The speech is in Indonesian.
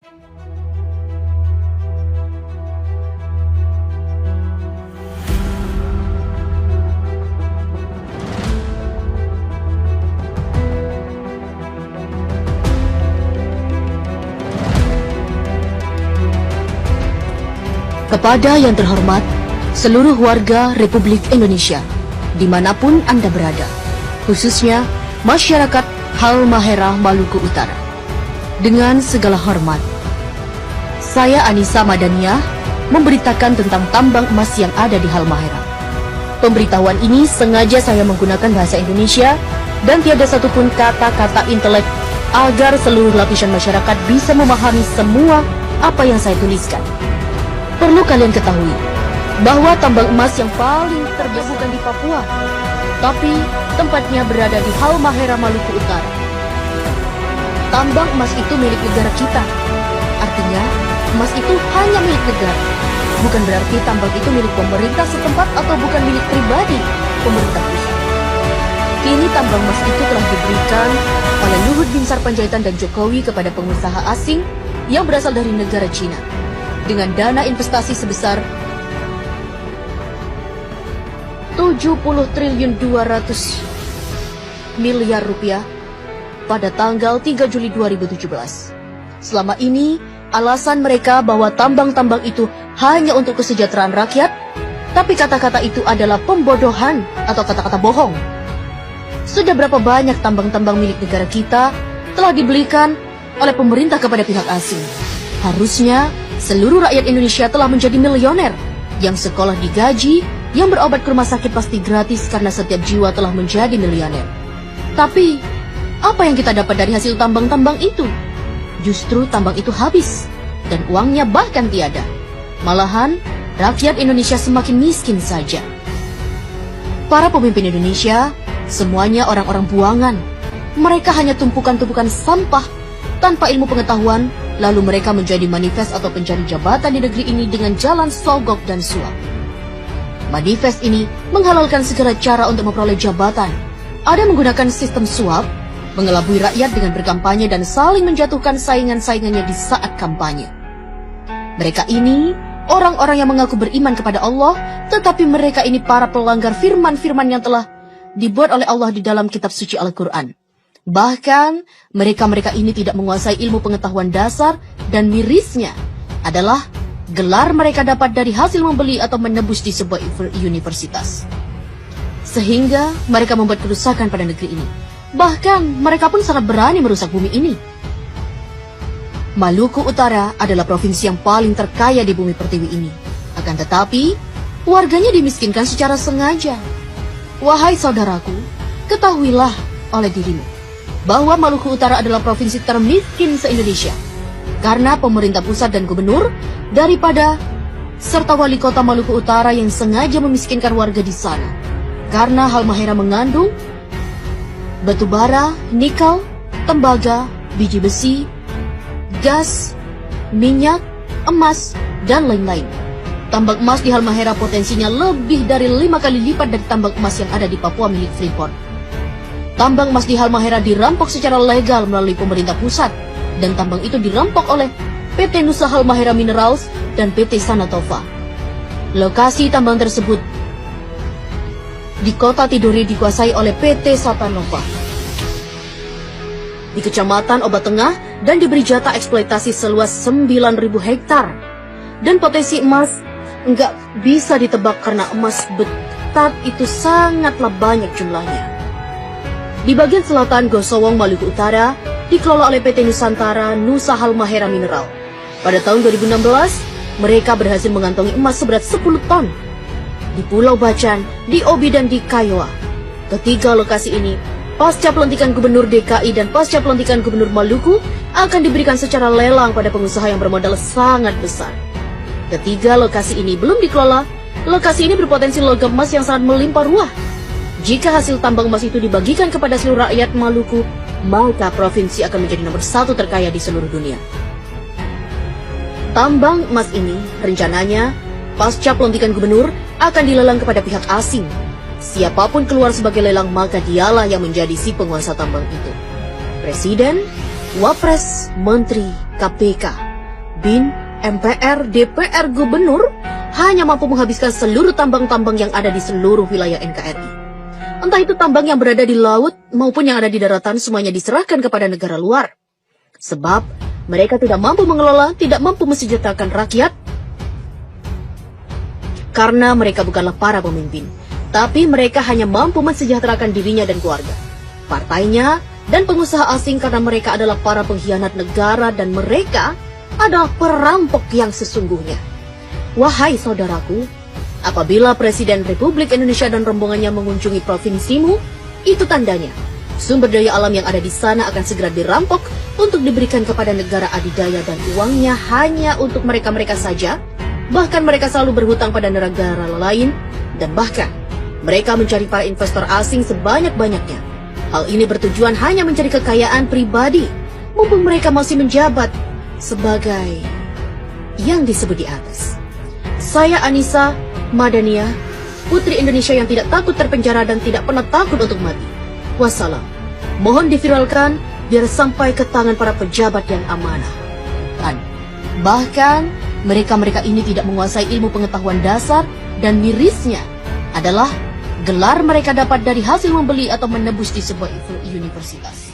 Kepada yang terhormat, seluruh warga Republik Indonesia, dimanapun Anda berada, khususnya masyarakat Halmahera Maluku Utara. Dengan segala hormat, saya Anissa Madaniah memberitakan tentang tambang emas yang ada di Halmahera. Pemberitahuan ini sengaja saya menggunakan bahasa Indonesia dan tiada satupun kata-kata intelek agar seluruh lapisan masyarakat bisa memahami semua apa yang saya tuliskan. Perlu kalian ketahui bahwa tambang emas yang paling terbiasa bukan di Papua, tapi tempatnya berada di Halmahera Maluku Utara. Tambang emas itu milik negara kita. Artinya, emas itu hanya milik negara. Bukan berarti tambang itu milik pemerintah setempat atau bukan milik pribadi pemerintah pusat. Kini tambang emas itu telah diberikan oleh Luhut Binsar Panjaitan dan Jokowi kepada pengusaha asing yang berasal dari negara Cina dengan dana investasi sebesar 70 triliun 200 miliar rupiah pada tanggal 3 Juli 2017. Selama ini, alasan mereka bahwa tambang-tambang itu hanya untuk kesejahteraan rakyat, tapi kata-kata itu adalah pembodohan atau kata-kata bohong. Sudah berapa banyak tambang-tambang milik negara kita telah dibelikan oleh pemerintah kepada pihak asing. Harusnya seluruh rakyat Indonesia telah menjadi milioner, yang sekolah digaji, yang berobat ke rumah sakit pasti gratis karena setiap jiwa telah menjadi milioner. Tapi, apa yang kita dapat dari hasil tambang-tambang itu? Justru tambang itu habis, dan uangnya bahkan tiada. Malahan, rakyat Indonesia semakin miskin saja. Para pemimpin Indonesia, semuanya orang-orang buangan. Mereka hanya tumpukan-tumpukan sampah tanpa ilmu pengetahuan, lalu mereka menjadi manifest atau pencari jabatan di negeri ini dengan jalan sogok dan suap. Manifest ini menghalalkan segala cara untuk memperoleh jabatan. Ada menggunakan sistem suap, mengelabui rakyat dengan berkampanye dan saling menjatuhkan saingan-saingannya di saat kampanye. Mereka ini orang-orang yang mengaku beriman kepada Allah, tetapi mereka ini para pelanggar firman-firman yang telah dibuat oleh Allah di dalam kitab suci Al-Quran. Bahkan, mereka-mereka ini tidak menguasai ilmu pengetahuan dasar dan mirisnya adalah gelar mereka dapat dari hasil membeli atau menebus di sebuah universitas. Sehingga mereka membuat kerusakan pada negeri ini. Bahkan, mereka pun sangat berani merusak bumi ini. Maluku Utara adalah provinsi yang paling terkaya di bumi pertiwi ini. Akan tetapi, warganya dimiskinkan secara sengaja. Wahai saudaraku, ketahuilah oleh dirimu bahwa Maluku Utara adalah provinsi termiskin se-Indonesia karena pemerintah pusat dan gubernur daripada serta wali kota Maluku Utara yang sengaja memiskinkan warga di sana. Karena Halmahera mengandung batu bara, nikel, tembaga, biji besi, gas, minyak, emas, dan lain-lain. Tambang emas di Halmahera potensinya lebih dari 5 kali lipat dari tambang emas yang ada di Papua milik Freeport. Tambang emas di Halmahera dirampok secara legal melalui pemerintah pusat, dan tambang itu dirampok oleh PT Nusa Halmahera Minerals dan PT Sanatova. Lokasi tambang tersebut di kota Tidore dikuasai oleh PT Satanova di Kecamatan Obat Tengah dan diberi jatah eksploitasi seluas 9.000 hektar. Dan potensi emas nggak bisa ditebak karena emas betat itu sangatlah banyak jumlahnya. Di bagian selatan Gosowong, Maluku Utara, dikelola oleh PT Nusantara Nusa Halmahera Mineral. Pada tahun 2016, mereka berhasil mengantongi emas seberat 10 ton. Di Pulau Bacan, di Obi dan di Kiowa. Ketiga lokasi ini, pasca pelantikan Gubernur DKI dan pasca pelantikan Gubernur Maluku, akan diberikan secara lelang pada pengusaha yang bermodal sangat besar. Ketiga lokasi ini belum dikelola, lokasi ini berpotensi logam emas yang sangat melimpah ruah. Jika hasil tambang emas itu dibagikan kepada seluruh rakyat Maluku, maka provinsi akan menjadi nomor 1 terkaya di seluruh dunia. Tambang emas ini rencananya pasca pelantikan gubernur akan dilelang kepada pihak asing. Siapapun keluar sebagai lelang maka dialah yang menjadi si penguasa tambang itu. Presiden, Wapres, Menteri, KPK, BIN, MPR, DPR, gubernur hanya mampu menghabiskan seluruh tambang-tambang yang ada di seluruh wilayah NKRI. Entah itu tambang yang berada di laut maupun yang ada di daratan, semuanya diserahkan kepada negara luar. Sebab mereka tidak mampu mengelola, tidak mampu mensejahterakan rakyat, karena mereka bukanlah para pemimpin, tapi mereka hanya mampu mensejahterakan dirinya dan keluarga, partainya, dan pengusaha asing, karena mereka adalah para pengkhianat negara dan mereka adalah perampok yang sesungguhnya. Wahai saudaraku, apabila Presiden Republik Indonesia dan rombongannya mengunjungi provinsimu, itu tandanya sumber daya alam yang ada di sana akan segera dirampok untuk diberikan kepada negara adidaya, dan uangnya hanya untuk mereka-mereka saja. Bahkan mereka selalu berhutang pada negara lain, dan bahkan mereka mencari para investor asing sebanyak-banyaknya. Hal ini bertujuan hanya mencari kekayaan pribadi, mumpung mereka masih menjabat sebagai yang disebut di atas. Saya Anissa Madania, putri Indonesia yang tidak takut terpenjara dan tidak pernah takut untuk mati. Wassalam. Mohon diviralkan biar sampai ke tangan para pejabat yang amanah. Dan bahkan mereka-mereka ini tidak menguasai ilmu pengetahuan dasar, dan mirisnya adalah gelar mereka dapat dari hasil membeli atau menebus di sebuah universitas.